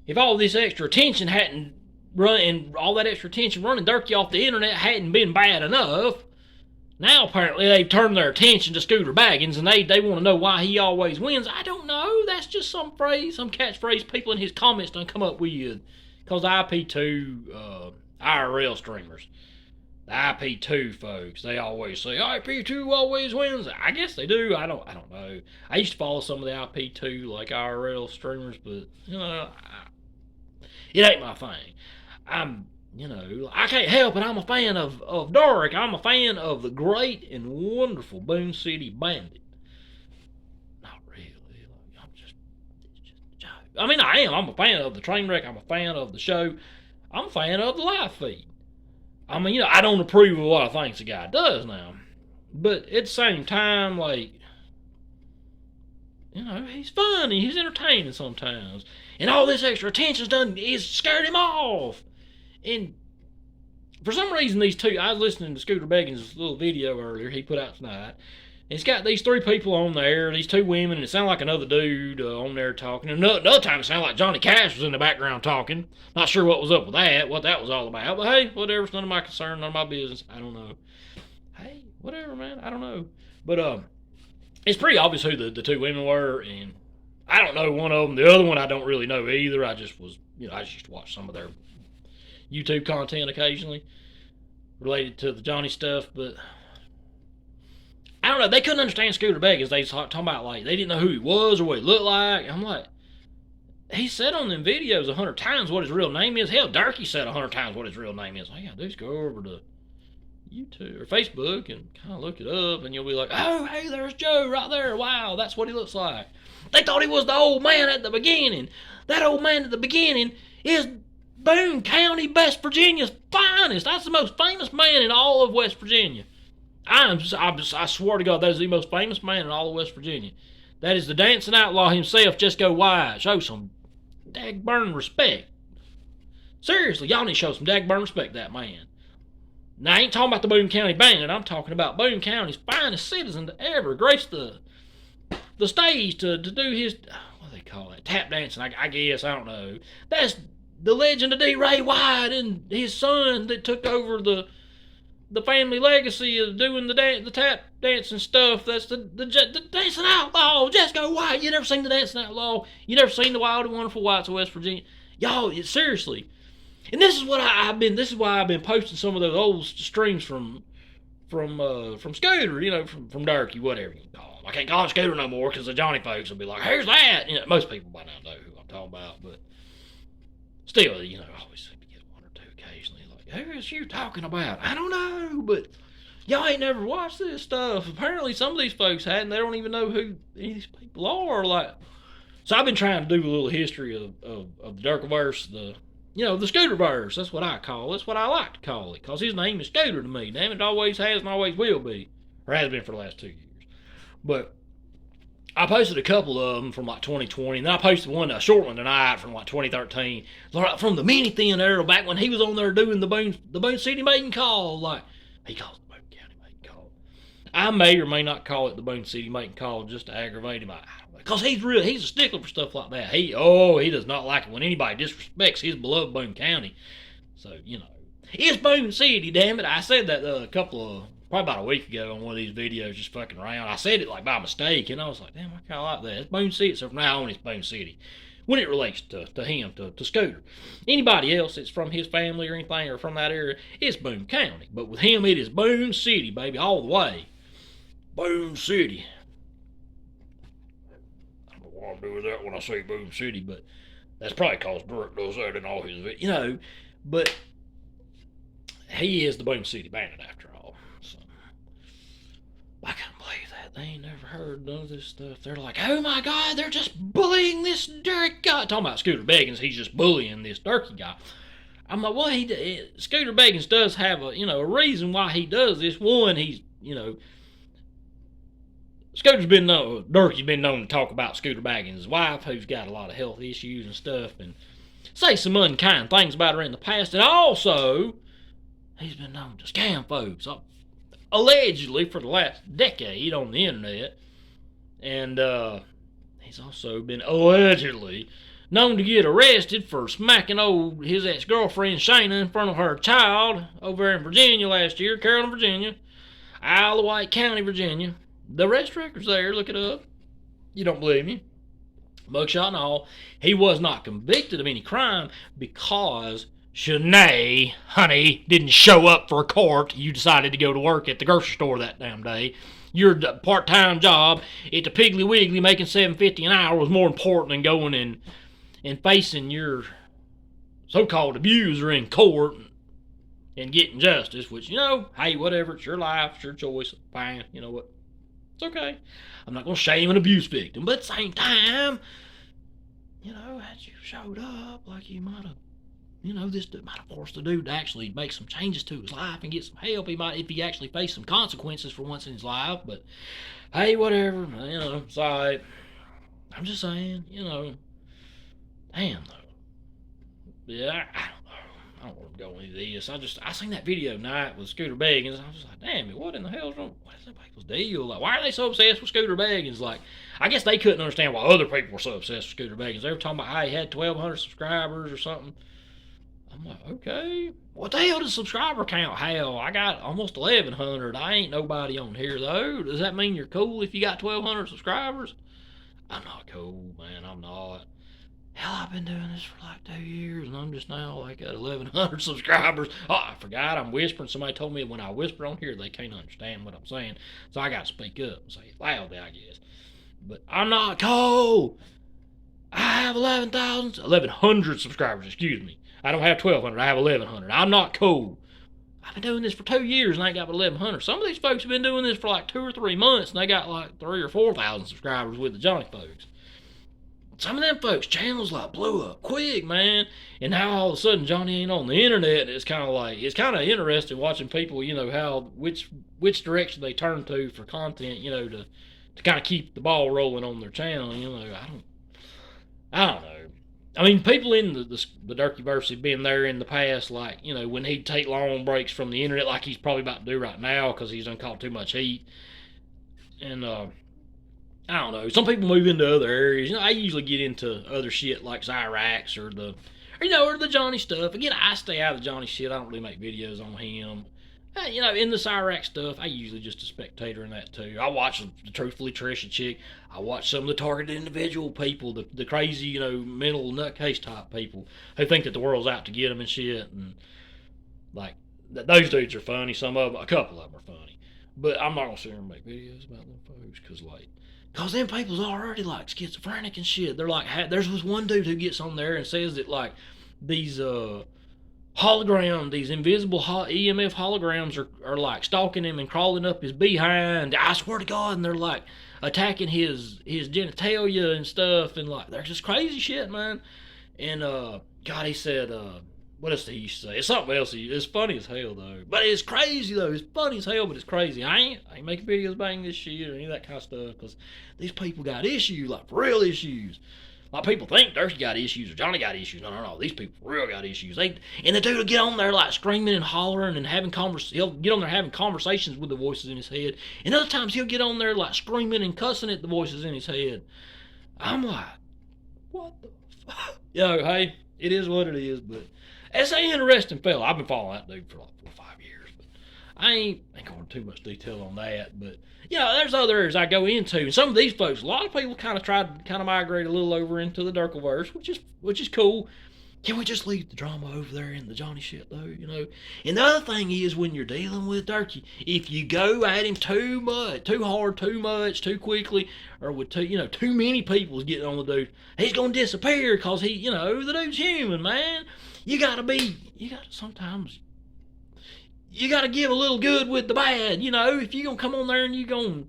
If all this extra attention hadn't run, and all that extra attention running Durkee off the internet hadn't been bad enough, now apparently they've turned their attention to Scooter Baggins and they want to know why he always wins. I don't know. That's just some phrase, some catchphrase people in his comments done come up with. Because the IP2 IRL streamers, the IP2 folks, they always say IP2 always wins. I guess they do. I don't know. I used to follow some of the IP2 like IRL streamers, but it ain't my thing. I can't help it. I'm a fan of Dark. I'm a fan of the great and wonderful Boone City Bandit. Not really. It's just a joke. I mean, I am. I'm a fan of the train wreck. I'm a fan of the show. I'm a fan of the live feed. I mean, I don't approve of a lot of things the guy does now. But at the same time, he's funny. He's entertaining sometimes. And all this extra attention's done is scared him off. And for some reason, these two, I was listening to Scooter Baggins' little video earlier he put out tonight. It's got these three people on there, these two women, and it sounded like another dude on there talking. And another time it sounded like Johnny Cash was in the background talking. Not sure what was up with that, what that was all about. But hey, whatever, it's none of my concern, none of my business. I don't know. Hey, whatever, man, I don't know. But it's pretty obvious who the two women were, and I don't know one of them. The other one I don't really know either. I just used to watch some of their YouTube content occasionally related to the Johnny stuff, but I don't know. They couldn't understand Scooter Baggins. They was talking about they didn't know who he was or what he looked like. I'm like, he said on them videos 100 times what his real name is. Hell, Durkee said 100 times what his real name is. All you gotta do is go over to YouTube or Facebook and kind of look it up, and you'll be like, oh, hey, there's Joe right there. Wow, that's what he looks like. They thought he was the old man at the beginning. That old man at the beginning is Boone County, West Virginia's finest. That's the most famous man in all of West Virginia. I swear to God, that is the most famous man in all of West Virginia. That is the dancing outlaw himself. Just go wide. Show some dagburn respect. Seriously, y'all need to show some dagburn respect to that man. Now, I ain't talking about the Boone County Bandit. I'm talking about Boone County's finest citizen to ever grace the stage to do his, what do they call it, tap dancing, I guess. I don't know. That's the legend of D. Ray White and his son that took over the family legacy of doing the tap dancing stuff. That's the Dancing Outlaw. Jesco White. You never seen the Dancing Outlaw? You never seen the Wild and Wonderful Whites of West Virginia? Y'all, seriously. And this is why I've been posting some of those old streams from Scooter, from Durkee, whatever you call him. I can't call him Scooter no more because the Johnny folks will be like, here's that. Most people by now know who I'm talking about, but still, I always seem to get one or two occasionally. Like, who is you talking about? I don't know, but y'all ain't never watched this stuff. Apparently, some of these folks hadn't. They don't even know who these people are. So I've been trying to do a little history of the Durkeverse, the Scooterverse. That's what I call it. That's what I like to call it, because his name is Scooter to me. Damn it, always has and always will be. Or has been for the last 2 years. But I posted a couple of them from 2020, and then I posted a short one tonight from 2013. From the mini thin era, back when he was on there doing the Boone City mating call. He calls the Boone County mating call. I may or may not call it the Boone City mating call just to aggravate him. Because he's a stickler for stuff like that. He does not like it when anybody disrespects his beloved Boone County. So, it's Boone City, damn it. I said that probably about a week ago on one of these videos, just fucking around. I said it by mistake, and I was like, damn, I kind of like that. It's Boone City, so from now on it's Boone City. When it relates to him, to Scooter. Anybody else that's from his family or anything, or from that area, it's Boone County. But with him, it is Boone City, baby, all the way. Boone City. I'll do with that when I say Boone City, but that's probably because Brooke does that in all his videos, but he is the Boone City Bandit after all. So I can't believe that. They ain't never heard none of this stuff. They're like, oh my God, they're just bullying this Durkee guy. Talking about Scooter Baggins, he's just bullying this Durkee guy. I'm like, well, Scooter Baggins does have a reason why he does this. One, he's, Scooter's Durkee's been known to talk about Scooter Baggins' wife, who's got a lot of health issues and stuff, and say some unkind things about her in the past. And also, he's been known to scam folks, allegedly, for the last decade on the internet. And he's also been allegedly known to get arrested for smacking his ex-girlfriend Shayna in front of her child over in Virginia last year, Carrollton, Virginia, Isle of Wight County, Virginia. The arrest record's there. Look it up. You don't believe me? Mugshot and all. He was not convicted of any crime because Shanae, honey, didn't show up for court. You decided to go to work at the grocery store that damn day. Your part-time job at the Piggly Wiggly making $7.50 an hour was more important than going and facing your so-called abuser in court and getting justice, which, hey, whatever, it's your life, it's your choice, fine, you know what, it's okay. I'm not going to shame an abuse victim, but at the same time, had you showed up, like you might have, this might have forced the dude to actually make some changes to his life and get some help. He might, if he actually faced some consequences for once in his life, but hey, whatever, it's all right. I'm just saying, damn, though. Yeah, I don't want to go into this. I seen that video tonight with Scooter Beggins, and I was just like, damn it, what in the hell's wrong? What is that people's deal? Like, why are they so obsessed with Scooter Beggins? Like, I guess they couldn't understand why other people were so obsessed with Scooter Beggins. They were talking about how he had 1,200 subscribers or something. I'm like, okay, what the hell does subscriber count? Hell, I got almost 1,100. I ain't nobody on here, though. Does that mean you're cool if you got 1,200 subscribers? I'm not cool, man. I'm not. Hell, I've been doing this for like 2 years, and I'm just now like at 1,100 subscribers. Oh, I forgot I'm whispering. Somebody told me when I whisper on here, they can't understand what I'm saying. So I got to speak up and say it loudly, I guess. But I'm not cool. I have 1,100 subscribers, excuse me. I don't have 1,200, I have 1,100. I'm not cool. I've been doing this for 2 years and I ain't got 1,100. Some of these folks have been doing this for like 2 or 3 months and they got like 3,000 or 4,000 subscribers with the Johnny folks. Some of them folks' channels like blew up quick, man. And now all of a sudden Johnny ain't on the internet. It's kind of interesting watching people, how which direction they turn to for content, to kind of keep the ball rolling on their channel. I don't know. I mean, people in the Durkyverse have been there in the past, like, when he'd take long breaks from the internet, like he's probably about to do right now because he's done caught too much heat. And, I don't know. Some people move into other areas. I usually get into other shit like Zyrax or the Johnny stuff. Again, I stay out of the Johnny shit. I don't really make videos on him. In the Cyrax stuff, I usually just a spectator in that too. I watch the Truthfully Trisha chick. I watch some of the targeted individual people, the crazy, mental nutcase type people who think that the world's out to get them and shit. And like, those dudes are funny. A couple of them are funny. But I'm not gonna sit here and make videos about them folks because them people's already like schizophrenic and shit. They're like, there's this one dude who gets on there and says that like these these invisible EMF holograms are like stalking him and crawling up his behind. I swear to God, and they're like attacking his genitalia and stuff, and like there's just crazy shit, man. And God, he said, what else did he say? It's something else. It's funny as hell though, but it's crazy though. It's funny as hell, but it's crazy. I ain't making videos about this shit or any of that kind of stuff because these people got issues, like real issues. A lot of people think Durky got issues or Johnny got issues. No. These people real got issues. And the dude will get on there like screaming and hollering and he'll get on there having conversations with the voices in his head. And other times he'll get on there like screaming and cussing at the voices in his head. I'm like, what the fuck? Hey, it is what it is, but it's an interesting fella. I've been following that dude for like 4 or 5 years, but I ain't going into too much detail on that, but there's other areas I go into, and some of these folks, a lot of people kind of migrate a little over into the Durkleverse, which is cool. Can we just leave the drama over there in the Johnny shit though, And the other thing is when you're dealing with Durky, if you go at him too much, too hard, too much, too quickly, or with too many people getting on the dude, he's gonna disappear because the dude's human, man. You gotta sometimes. You gotta give a little good with the bad, If you're gonna come on there and you're gonna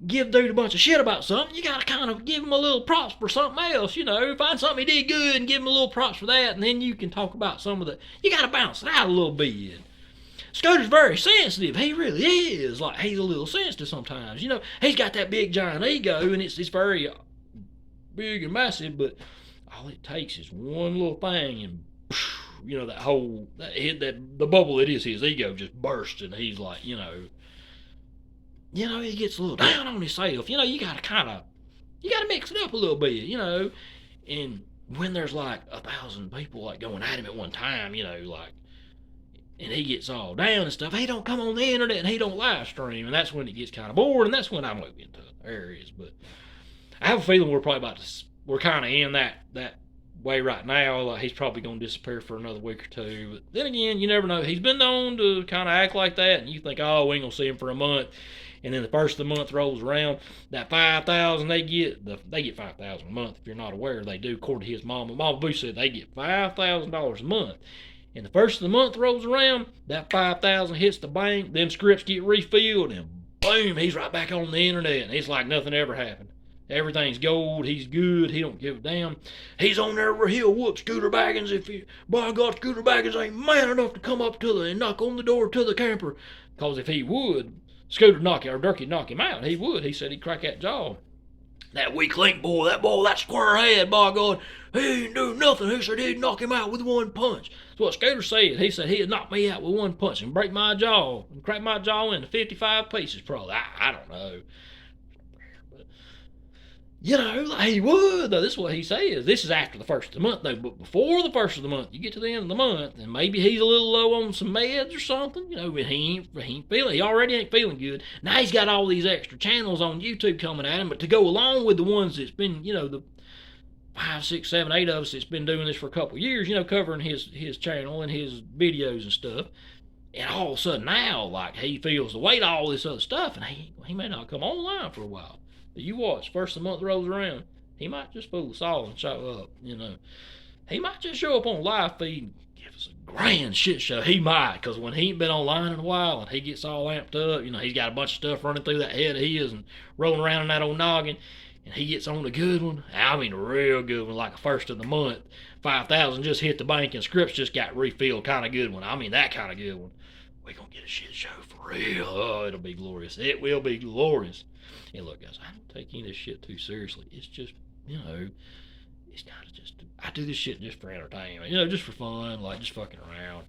give dude a bunch of shit about something, you gotta kind of give him a little props for something else, Find something he did good and give him a little props for that, and then you can talk about some of the. You gotta bounce it out a little bit. Scooter's very sensitive. He really is. Like, he's a little sensitive sometimes. He's got that big giant ego, and it's very big and massive, but all it takes is one little thing and. The bubble that is his ego just bursts, and he's like, he gets a little down on himself. You gotta mix it up a little bit, and when there's like 1,000 people like going at him at one time, like, and he gets all down and stuff, he don't come on the internet and he don't live stream, and that's when it gets kind of bored, and that's when I move into other areas. But I have a feeling we're kind of in that way right now. Like, he's probably going to disappear for another week or two. But then again, you never know. He's been known to kind of act like that, and you think, oh, we ain't going to see him for a month. And then the first of the month rolls around, that 5,000 they get 5,000 a month. If you're not aware, they do, according to his mama. Mama Boo said they get $5,000 a month. And the first of the month rolls around, that 5,000 hits the bank, them scripts get refilled, and boom, he's right back on the internet, and it's like nothing ever happened. Everything's gold. He's good. He don't give a damn. He's on there where he'll whoop Scooter Baggins by God, Scooter Baggins ain't man enough to come up to and knock on the door to the camper. Because if he would, Scooter Durkee knock him out. He would. He said he'd crack that jaw. That weak link boy, that square head, by God, he ain't do nothing. He said he'd knock him out with one punch. That's what Scooter said. He said he'd knock me out with one punch and break my jaw and crack my jaw into 55 pieces, probably. I don't know. He would, though. This is what he says. This is after the first of the month, though. But before the first of the month, you get to the end of the month, and maybe he's a little low on some meds or something. But he already ain't feeling good. Now he's got all these extra channels on YouTube coming at him, but to go along with the ones that's been, the 5, 6, 7, 8 of us that's been doing this for a couple of years, covering his channel and his videos and stuff. And all of a sudden now, like, he feels the weight of all this other stuff, and he may not come online for a while. You watch, first of the month rolls around, he might just fool us all and show up, He might just show up on live feed and give us a grand shit show. He might, because when he ain't been online in a while and he gets all amped up, he's got a bunch of stuff running through that head of his and rolling around in that old noggin, and he gets on a good one. I mean, a real good one, like a first of the month. 5,000 just hit the bank and scripts just got refilled, kind of good one. I mean, that kind of good one. We're going to get a shit show for real. Oh, it'll be glorious. It will be glorious. And look, guys, I don't take any of this shit too seriously. It's just, it's kind of just, I do this shit just for entertainment, just for fun, like just fucking around.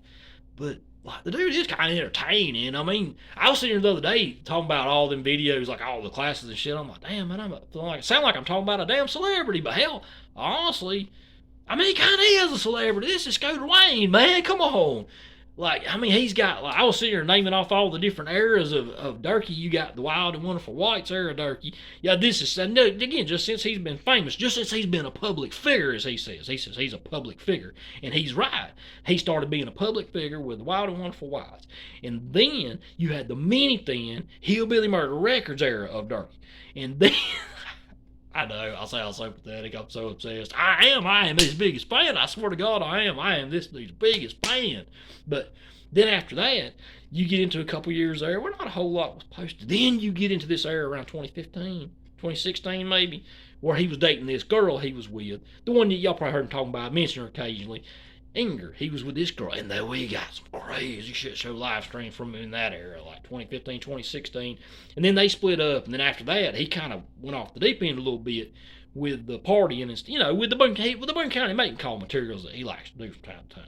But, like, the dude is kind of entertaining. I mean, I was sitting here the other day talking about all them videos, like all the classes and shit. I'm like, damn, man, I sound like I'm talking about a damn celebrity. But hell, honestly, I mean, he kind of is a celebrity. This is Scooter Wayne, man. Come on. Like, I mean, he's got, like, I was sitting here naming off all the different eras of Durkee. You got the Wild and Wonderful Whites era Durkee. Yeah, this is, again, just since he's been famous, just since he's been a public figure, as he says. He says he's a public figure. And he's right. He started being a public figure with the Wild and Wonderful Whites. And then you had the mini thin Hillbilly Murder Records era of Durkee. And then... I know, I'll say I'm so pathetic, I'm so obsessed. I am his biggest fan. I swear to God, I am this dude's biggest fan. But then after that, you get into a couple years there where not a whole lot was posted. Then you get into this era around 2015, 2016 maybe, where he was dating this girl he was with. The one that y'all probably heard him talking about, I mention her occasionally. Inger, he was with this girl, and then we got some crazy shit show live streams from him in that era, like 2015, 2016, and then they split up, and then after that, he kind of went off the deep end a little bit with the partying and, with the Boone County making call materials that he likes to do from time to time.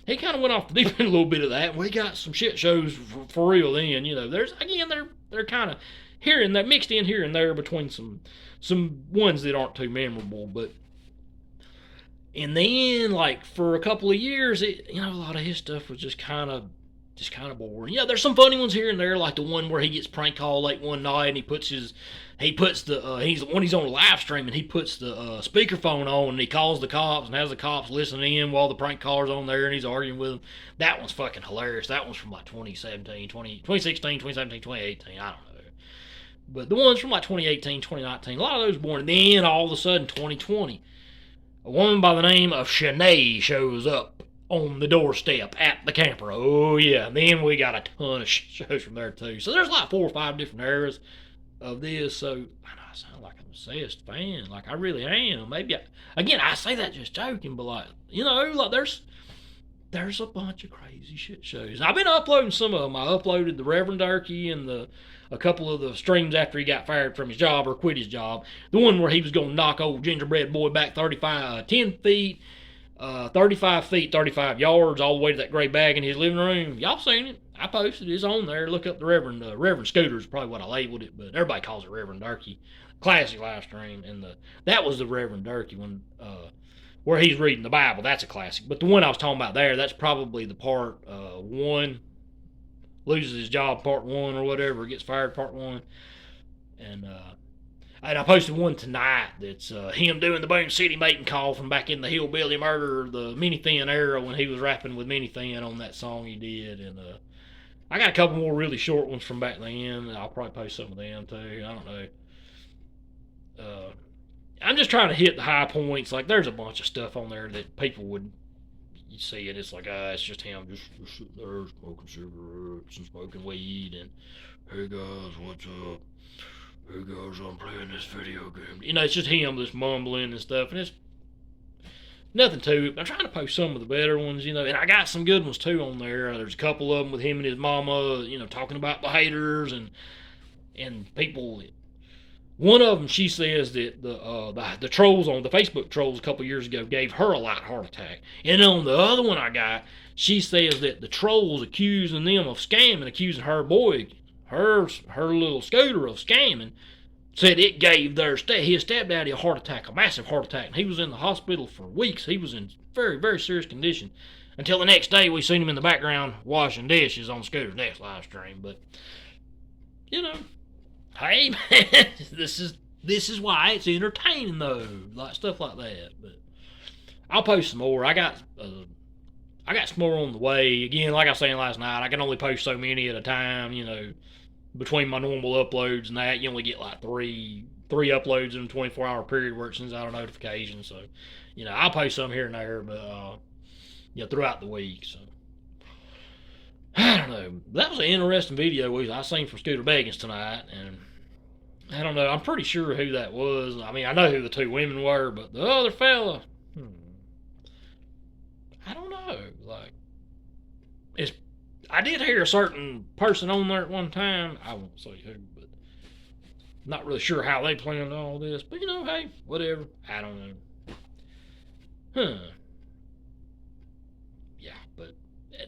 He kind of went off the deep end a little bit of that, and we got some shit shows for real then, there's, again, they're kind of here and there, mixed in here and there between some ones that aren't too memorable, but and then, like, for a couple of years, a lot of his stuff was just kind of boring. Yeah, there's some funny ones here and there, like the one where he gets prank called late one night and when he's on a live stream and he puts the speakerphone on and he calls the cops and has the cops listening in while the prank caller's on there and he's arguing with them. That one's fucking hilarious. That one's from like 2016, 2018, I don't know. But the ones from like 2018, 2019, a lot of those were born. And then all of a sudden, 2020. A woman by the name of Shanae shows up on the doorstep at the camper. Oh, yeah. And then we got a ton of shows from there, too. So there's like 4 or 5 different eras of this. So I know I sound like an obsessed fan. Like, I really am. Maybe, I say that just joking, but, like, there's a bunch of crazy shit shows. And I've been uploading some of them. I uploaded the Reverend Durkee and a couple of the streams after he got fired from his job or quit his job. The one where he was going to knock old Gingerbread Boy back 10 feet, 35 feet, 35 yards, all the way to that gray bag in his living room. Y'all seen it. I posted it. It's on there. Look up the Reverend Scooter is probably what I labeled it, but everybody calls it Reverend Durkee. Classic live stream. And that was the Reverend Durkee one. where he's reading the Bible. That's a classic. But the one I was talking about there, that's probably the part one, loses his job part one or whatever, gets fired part one. And I posted one tonight that's him doing the Boom City mating call from back in the Hillbilly Murder, the Mini Thin era, when he was rapping with Mini Thin on that song he did. And I got a couple more really short ones from back then. I'll probably post some of them too. I don't know. I'm just trying to hit the high points. Like, there's a bunch of stuff on there that people would, you see it, it's like, it's just him just sitting there smoking cigarettes and smoking weed and, hey guys, what's up? Hey guys, I'm playing this video game. You know, it's just him just mumbling and stuff, and it's nothing to it. I'm trying to post some of the better ones, you know, and I got some good ones too on there. There's a couple of them with him and his mama, you know, talking about the haters and people. One of them, she says that the trolls on the Facebook trolls a couple years ago gave her a light heart attack. And on the other one I got, she says that the trolls accusing them of scamming, accusing her boy, her little scooter of scamming, said it gave his stepdaddy a heart attack, a massive heart attack. And he was in the hospital for weeks. He was in very, very serious condition. Until the next day we seen him in the background washing dishes on Scooter's next live stream. But, you know, hey man, this is why it's entertaining though, like stuff like that. But I'll post some more. I got some more on the way. Again, like I was saying last night, I can only post so many at a time. You know, between my normal uploads and that, you only get like three uploads in a 24-hour period where it sends out a notification. So, you know, I'll post some here and there, but throughout the week. So I don't know. That was an interesting video I seen from Scooter Beggins tonight, and I don't know. I'm pretty sure who that was. I mean, I know who the two women were, but the other fella, I don't know. Like, I did hear a certain person on there at one time. I won't say who, but not really sure how they planned all this. But you know, hey, whatever. I don't know. Yeah, but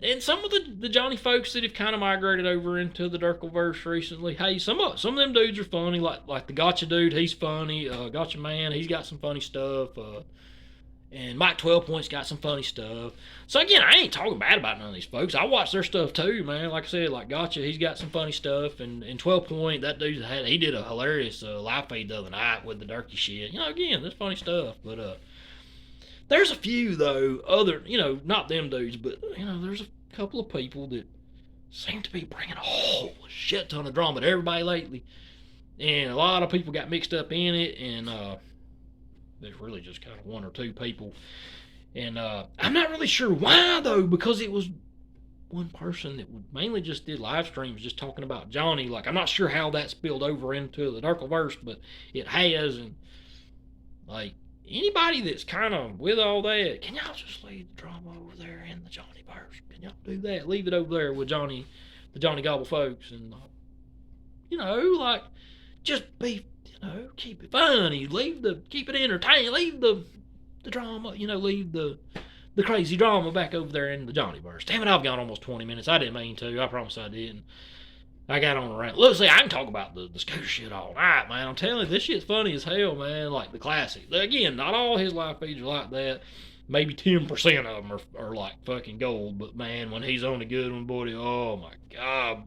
and some of the Johnny folks that have kind of migrated over into the Durkleverse recently, hey, some of them dudes are funny. Like the Gotcha dude, he's funny. Gotcha Man, he's got some funny stuff. And Mike 12 Point's got some funny stuff. So again, I ain't talking bad about none of these folks. I watch their stuff too, man. Like I said, like Gotcha, he's got some funny stuff. And 12 Point, that dude he did a hilarious live feed the other night with the Durkee shit. You know, again, that's funny stuff. But there's a few though, other, you know, not them dudes, but you know, there's a couple of people that seem to be bringing a whole shit ton of drama to everybody lately. And a lot of people got mixed up in it, and there's really just kind of one or two people. And I'm not really sure why, though, because it was one person that mainly just did live streams just talking about Johnny. Like, I'm not sure how that spilled over into the Durkleverse, but it has. And, like, anybody that's kind of with all that, can y'all just leave the drama over there in the Johnnyverse? Can y'all do that? Leave it over there with the Johnny Gobble folks. And, you know, like, just be, you know, keep it funny, keep it entertaining, leave the drama, you know, leave the crazy drama back over there in the Johnnyverse. Damn it, I've gone almost 20 minutes. I didn't mean to. I promise I didn't. I got on around. Look, see, I can talk about the Scooter shit all night, man. I'm telling you, this shit's funny as hell, man. Like the classic. Again, not all his live feeds are like that. Maybe 10% of them are like fucking gold. But man, when he's on a good one, buddy, oh my god,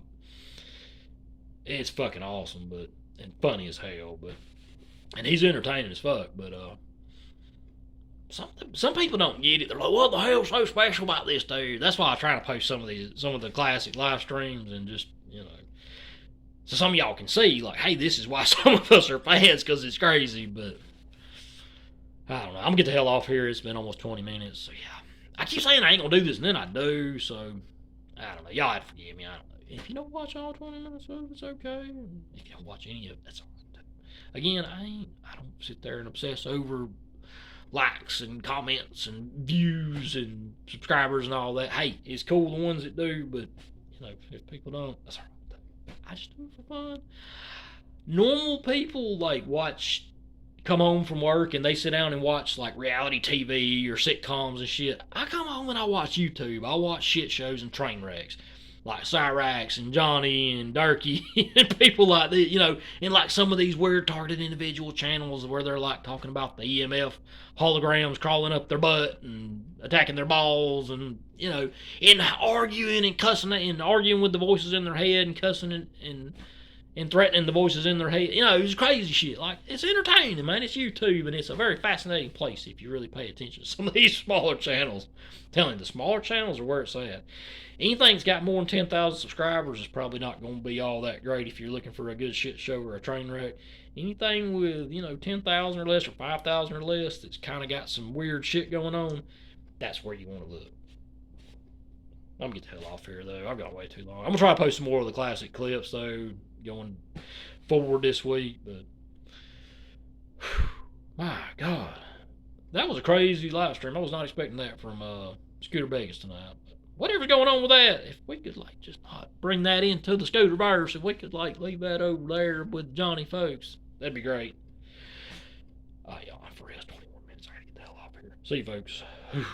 it's fucking awesome, and funny as hell. And he's entertaining as fuck. But some people don't get it. They're like, what the hell's so special about this dude? That's why I try to post some of the classic live streams, and just, you know, so some of y'all can see, like, hey, this is why some of us are fans, because it's crazy. But I don't know. I'm gonna get the hell off here. It's been almost 20 minutes. So yeah, I keep saying I ain't gonna do this, and then I do. So I don't know. Y'all have to forgive me. I don't know. If you don't watch all 20 minutes of it, it's okay. If you don't watch any of it, that's all right. Again, I don't sit there and obsess over likes and comments and views and subscribers and all that. Hey, it's cool the ones that do, but you know, if people don't, that's all right. I just do it for fun. Normal people like come home from work and they sit down and watch like reality TV or sitcoms and shit. I come home and I watch YouTube. I watch shit shows and train wrecks. like Cyrax and Johnny and Durkee and people like that, you know, and like some of these weird targeted individual channels where they're like talking about the EMF holograms crawling up their butt and attacking their balls, and you know, and arguing and cussing and arguing with the voices in their head and cussing and threatening the voices in their head. You know, it's crazy shit. Like, it's entertaining, man. It's YouTube, and it's a very fascinating place if you really pay attention to some of these smaller channels. I'm telling you, the smaller channels are where it's at. Anything that's got more than 10,000 subscribers is probably not going to be all that great if you're looking for a good shit show or a train wreck. Anything with, you know, 10,000 or less or 5,000 or less that's kind of got some weird shit going on, that's where you want to look. I'm going to get the hell off here, though. I've got way too long. I'm going to try to post some more of the classic clips, though, going forward this week. But, whew, my God. That was a crazy live stream. I was not expecting that from Scooter Vegas tonight. Whatever's going on with that, if we could like just not bring that into the Scooter verse, if we could like leave that over there with Johnny folks, that'd be great. Yeah, for real, 21 minutes. I gotta get the hell off here. See you folks. Whew.